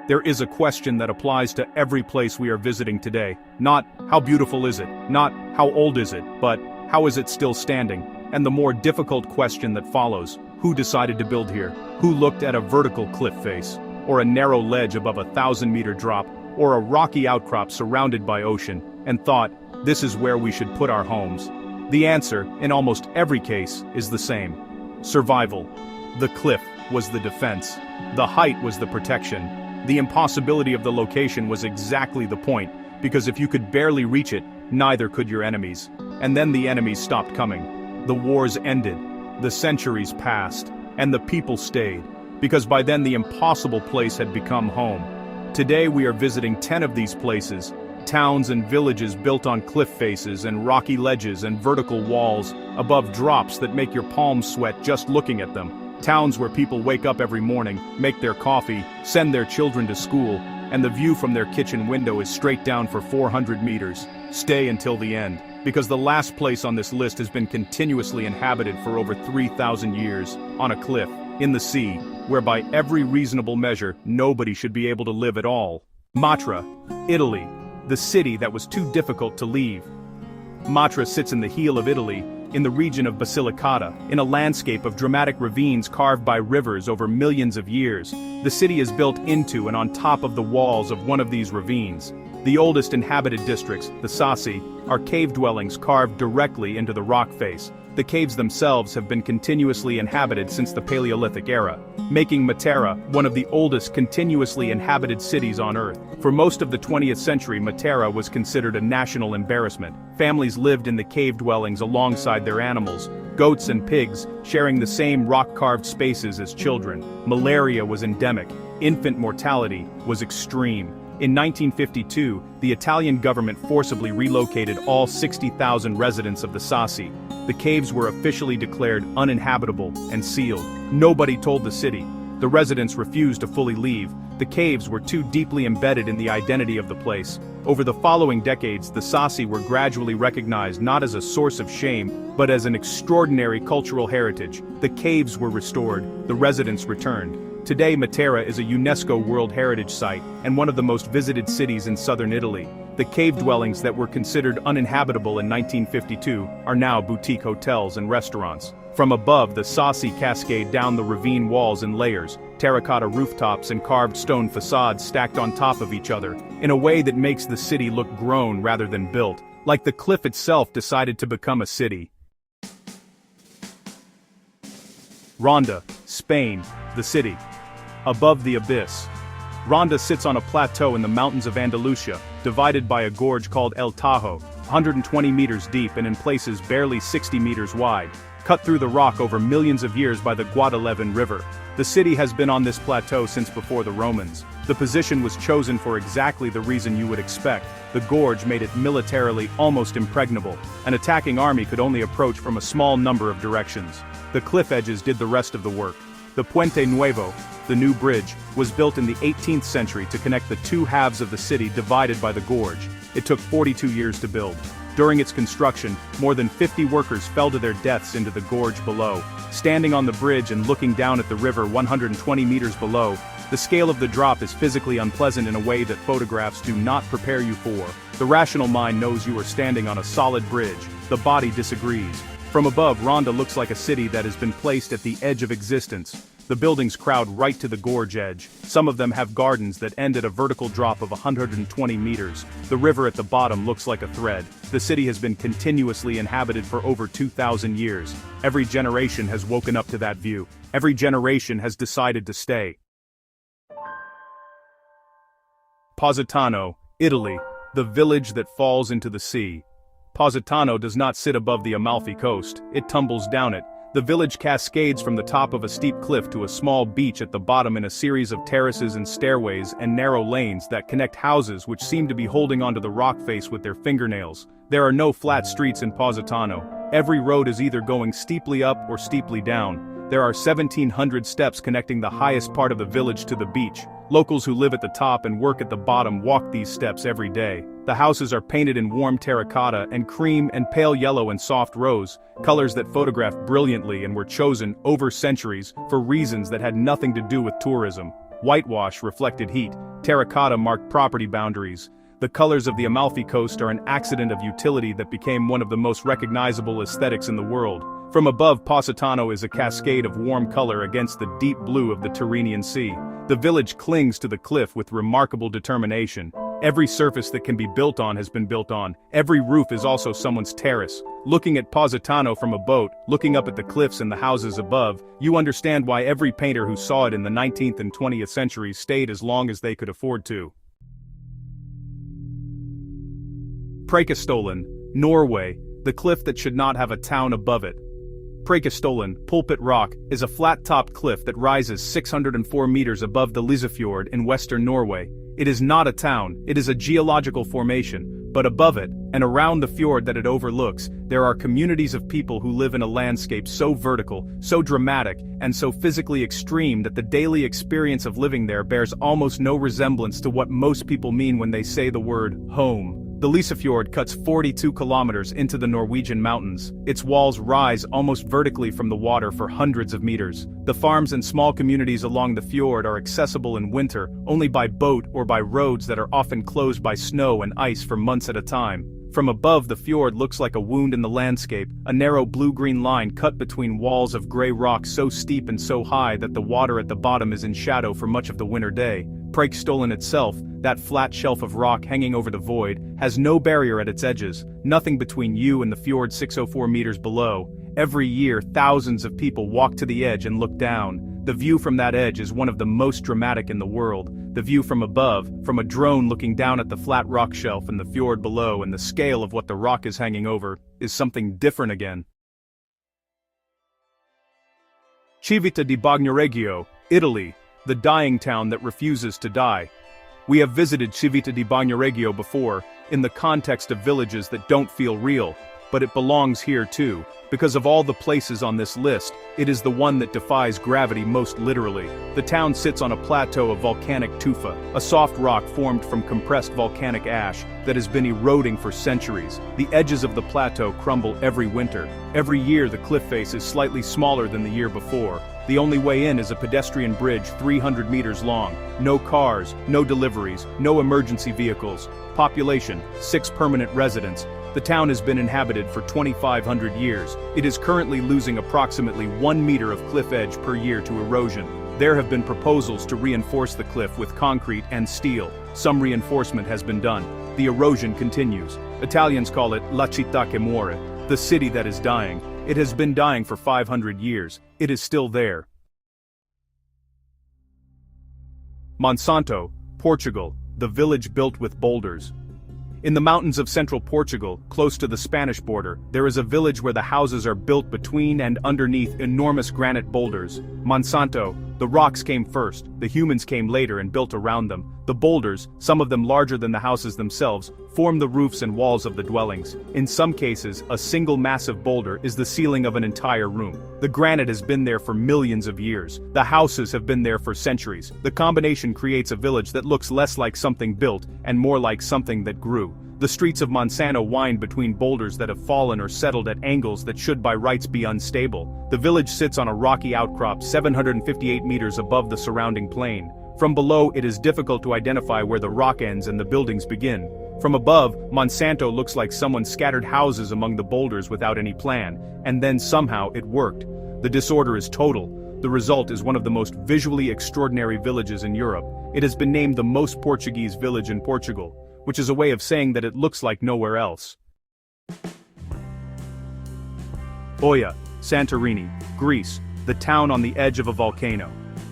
there is a question that applies to every place we are visiting today. Not, how beautiful is it? Not, how old is it? But, how is it still standing? And the more difficult question that follows, who decided to build here? Who looked at a vertical cliff face? Or a narrow ledge above a 1,000-meter drop? Or a rocky outcrop surrounded by ocean? And thought, this is where we should put our homes? The answer, in almost every case, is the same. Survival. The cliff was the defense. The height was the protection. The impossibility of the location was exactly the point, because if you could barely reach it, neither could your enemies. And then the enemies stopped coming. The wars ended. The centuries passed. And the people stayed. Because by then the impossible place had become home. Today we are visiting 10 of these places. Towns and villages built on cliff faces and rocky ledges and vertical walls, above drops that make your palms sweat just looking at them. Towns where people wake up every morning, make their coffee, send their children to school, and the view from their kitchen window is straight down for 400 meters. Stay until the end, because the last place on this list has been continuously inhabited for over 3,000 years, on a cliff, in the sea, where by every reasonable measure, nobody should be able to live at all. Matera, Italy. The city that was too difficult to leave. Matera sits in the heel of Italy, in the region of Basilicata, in a landscape of dramatic ravines carved by rivers over millions of years. The city is built into and on top of the walls of one of these ravines. The oldest inhabited districts, the Sassi, are cave dwellings carved directly into the rock face. The caves themselves have been continuously inhabited since the Paleolithic era, making Matera one of the oldest continuously inhabited cities on Earth. For most of the 20th century, Matera was considered a national embarrassment. Families lived in the cave dwellings alongside their animals, goats and pigs, sharing the same rock-carved spaces as children. Malaria was endemic. Infant mortality was extreme. In 1952, the Italian government forcibly relocated all 60,000 residents of the Sassi. The caves were officially declared uninhabitable and sealed. Nobody told the city. The residents refused to fully leave. The caves were too deeply embedded in the identity of the place. Over the following decades, the Sassi were gradually recognized not as a source of shame, but as an extraordinary cultural heritage. The caves were restored. The residents returned. Today, Matera is a UNESCO World Heritage Site and one of the most visited cities in southern Italy. The cave dwellings that were considered uninhabitable in 1952 are now boutique hotels and restaurants. From above, the Sassi cascade down the ravine walls in layers, terracotta rooftops and carved stone facades stacked on top of each other, in a way that makes the city look grown rather than built, like the cliff itself decided to become a city. Ronda, Spain, the city. Above the abyss. Ronda sits on a plateau in the mountains of Andalusia, divided by a gorge called El Tajo, 120 meters deep and in places barely 60 meters wide, cut through the rock over millions of years by the Guadalquivir River. The city has been on this plateau since before the Romans. The position was chosen for exactly the reason you would expect. The gorge made it militarily almost impregnable. An attacking army could only approach from a small number of directions. The cliff edges did the rest of the work. The Puente Nuevo, the new bridge, was built in the 18th century to connect the two halves of the city divided by the gorge. It took 42 years to build. During its construction, more than 50 workers fell to their deaths into the gorge below. Standing on the bridge and looking down at the river 120 meters below, the scale of the drop is physically unpleasant in a way that photographs do not prepare you for. The rational mind knows you are standing on a solid bridge. The body disagrees. From above, Ronda looks like a city that has been placed at the edge of existence. The buildings crowd right to the gorge edge. Some of them have gardens that end at a vertical drop of 120 meters. The river at the bottom looks like a thread. The city has been continuously inhabited for over 2,000 years. Every generation has woken up to that view. Every generation has decided to stay. Positano, Italy, the village that falls into the sea. Positano does not sit above the Amalfi coast, it tumbles down it. The village cascades from the top of a steep cliff to a small beach at the bottom in a series of terraces and stairways and narrow lanes that connect houses which seem to be holding onto the rock face with their fingernails. There are no flat streets in Positano. Every road is either going steeply up or steeply down. There are 1,700 steps connecting the highest part of the village to the beach. Locals who live at the top and work at the bottom walk these steps every day. The houses are painted in warm terracotta and cream and pale yellow and soft rose, colors that photograph brilliantly and were chosen over centuries for reasons that had nothing to do with tourism. Whitewash reflected heat, terracotta marked property boundaries. The colors of the Amalfi Coast are an accident of utility that became one of the most recognizable aesthetics in the world. From above, Positano is a cascade of warm color against the deep blue of the Tyrrhenian Sea. The village clings to the cliff with remarkable determination. Every surface that can be built on has been built on. Every roof is also someone's terrace. Looking at Positano from a boat, looking up at the cliffs and the houses above, you understand why every painter who saw it in the 19th and 20th centuries stayed as long as they could afford to. Preikestolen, Norway, the cliff that should not have a town above it. Preikestolen, Pulpit Rock, is a flat-topped cliff that rises 604 meters above the Lysefjord in western Norway. It is not a town, it is a geological formation, but above it, and around the fjord that it overlooks, there are communities of people who live in a landscape so vertical, so dramatic, and so physically extreme that the daily experience of living there bears almost no resemblance to what most people mean when they say the word home. The Lysefjord cuts 42 kilometers into the Norwegian mountains. Its walls rise almost vertically from the water for hundreds of meters. The farms and small communities along the fjord are accessible in winter only by boat or by roads that are often closed by snow and ice for months at a time. From above, the fjord looks like a wound in the landscape, a narrow blue-green line cut between walls of gray rock so steep and so high that the water at the bottom is in shadow for much of the winter day. Preikestolen itself, that flat shelf of rock hanging over the void, has no barrier at its edges, nothing between you and the fjord 604 meters below. Every year, thousands of people walk to the edge and look down. The view from that edge is one of the most dramatic in the world. The view from above, from a drone looking down at the flat rock shelf and the fjord below and the scale of what the rock is hanging over, is something different again. Civita di Bagnoregio, Italy, the dying town that refuses to die. We have visited Civita di Bagnoregio before, in the context of villages that don't feel real, but it belongs here too. Because of all the places on this list, it is the one that defies gravity most literally. The town sits on a plateau of volcanic tufa, a soft rock formed from compressed volcanic ash that has been eroding for centuries. The edges of the plateau crumble every winter. Every year the cliff face is slightly smaller than the year before. The only way in is a pedestrian bridge 300 meters long. No cars, no deliveries, no emergency vehicles. Population, 6 permanent residents. The town has been inhabited for 2,500 years. It is currently losing approximately 1 meter of cliff edge per year to erosion. There have been proposals to reinforce the cliff with concrete and steel. Some reinforcement has been done. The erosion continues. Italians call it La città che muore, the city that is dying. It has been dying for 500 years. It is still there. Monsanto, Portugal, the village built with boulders. In the mountains of central Portugal, close to the Spanish border, there is a village where the houses are built between and underneath enormous granite boulders. Monsanto, the rocks came first, the humans came later and built around them. The boulders, some of them larger than the houses themselves, form the roofs and walls of the dwellings. In some cases, a single massive boulder is the ceiling of an entire room. The granite has been there for millions of years. The houses have been there for centuries. The combination creates a village that looks less like something built and more like something that grew. The streets of Monsanto wind between boulders that have fallen or settled at angles that should by rights be unstable. The village sits on a rocky outcrop 758 meters above the surrounding plain. From below, it is difficult to identify where the rock ends and the buildings begin. From above, Monsanto looks like someone scattered houses among the boulders without any plan, and then somehow it worked. The disorder is total. The result is one of the most visually extraordinary villages in Europe. It has been named the most Portuguese village in Portugal, which is a way of saying that it looks like nowhere else. Oia Santorini, Greece, the town on the edge of a volcano.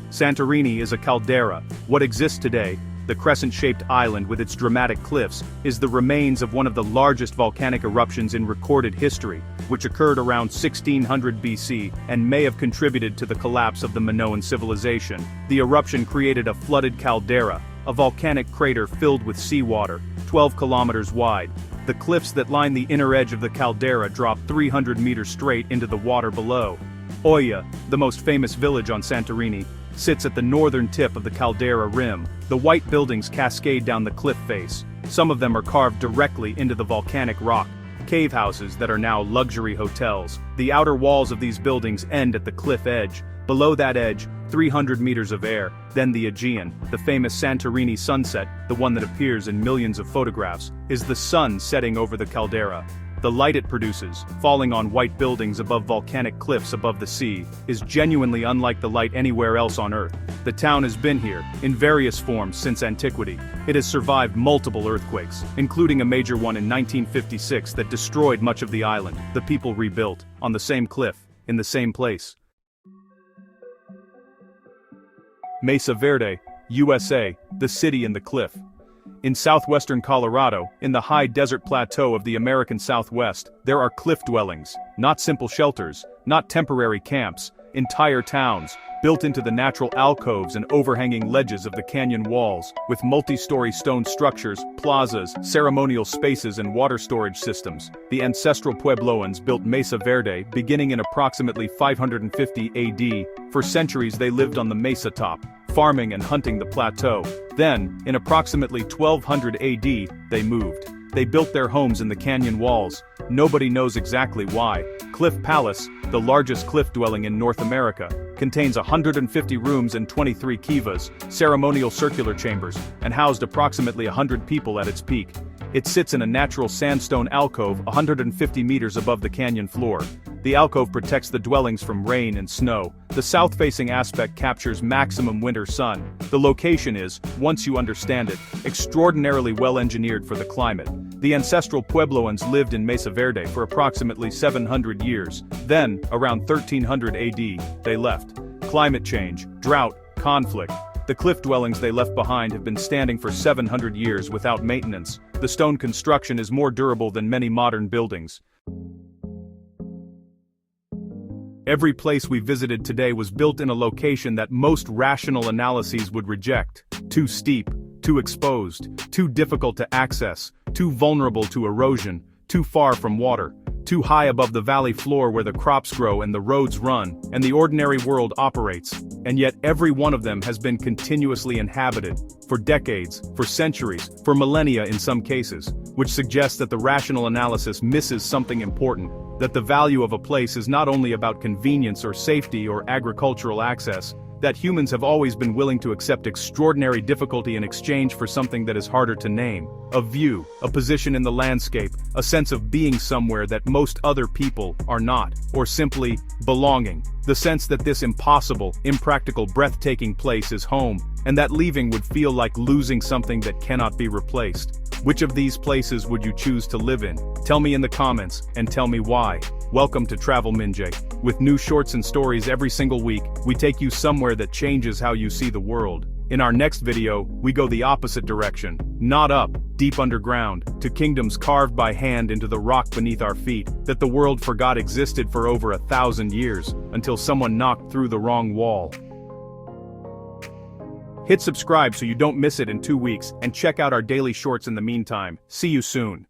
Santorini is a caldera. What exists today, the crescent-shaped island with its dramatic cliffs, is the remains of one of the largest volcanic eruptions in recorded history, which occurred around 1600 BC and may have contributed to the collapse of the Minoan civilization. The eruption created a flooded caldera, a volcanic crater filled with seawater, 12 kilometers wide. The cliffs that line the inner edge of the caldera drop 300 meters straight into the water below. Oia, the most famous village on Santorini, sits at the northern tip of the caldera rim. The white buildings cascade down the cliff face. Some of them are carved directly into the volcanic rock. Cave houses that are now luxury hotels. The outer walls of these buildings end at the cliff edge. Below that edge, 300 meters of air, then the Aegean, the famous Santorini sunset, the one that appears in millions of photographs, is the sun setting over the caldera. The light it produces, falling on white buildings above volcanic cliffs above the sea, is genuinely unlike the light anywhere else on Earth. The town has been here, in various forms since antiquity. It has survived multiple earthquakes, including a major one in 1956 that destroyed much of the island. The people rebuilt, on the same cliff, in the same place. Mesa Verde, USA, the city in the cliff. In southwestern Colorado, in the high desert plateau of the American Southwest, there are cliff dwellings, not simple shelters, not temporary camps, entire towns, built into the natural alcoves and overhanging ledges of the canyon walls, with multi-story stone structures, plazas, ceremonial spaces and water storage systems. The ancestral Puebloans built Mesa Verde beginning in approximately 550 AD. For centuries they lived on the mesa top, farming and hunting the plateau. Then, in approximately 1200 AD, they moved. They built their homes in the canyon walls. Nobody knows exactly why. Cliff Palace, the largest cliff dwelling in North America, contains 150 rooms and 23 kivas, ceremonial circular chambers, and housed approximately 100 people at its peak. It sits in a natural sandstone alcove 150 meters above the canyon floor. The alcove protects the dwellings from rain and snow. The south-facing aspect captures maximum winter sun. The location is, once you understand it, extraordinarily well-engineered for the climate. The ancestral Puebloans lived in Mesa Verde for approximately 700 years. Then, around 1300 AD, they left. Climate change, drought, conflict. The cliff dwellings they left behind have been standing for 700 years without maintenance. The stone construction is more durable than many modern buildings. Every place we visited today was built in a location that most rational analyses would reject. Too steep, too exposed, too difficult to access, too vulnerable to erosion, too far from water, too high above the valley floor where the crops grow and the roads run, and the ordinary world operates. And yet every one of them has been continuously inhabited, for decades, for centuries, for millennia in some cases, which suggests that the rational analysis misses something important. That the value of a place is not only about convenience or safety or agricultural access, that humans have always been willing to accept extraordinary difficulty in exchange for something that is harder to name. A view, a position in the landscape, a sense of being somewhere that most other people are not, or simply belonging. The sense that this impossible, impractical, breathtaking place is home, and that leaving would feel like losing something that cannot be replaced. Which of these places would you choose to live in? Tell me in the comments, and tell me why. Welcome to TravelMINJ. With new shorts and stories every single week, we take you somewhere that changes how you see the world. In our next video, we go the opposite direction. Not up, deep underground, to kingdoms carved by hand into the rock beneath our feet, that the world forgot existed for over 1,000 years, until someone knocked through the wrong wall. Hit subscribe so you don't miss it in 2 weeks, and check out our daily shorts in the meantime. See you soon.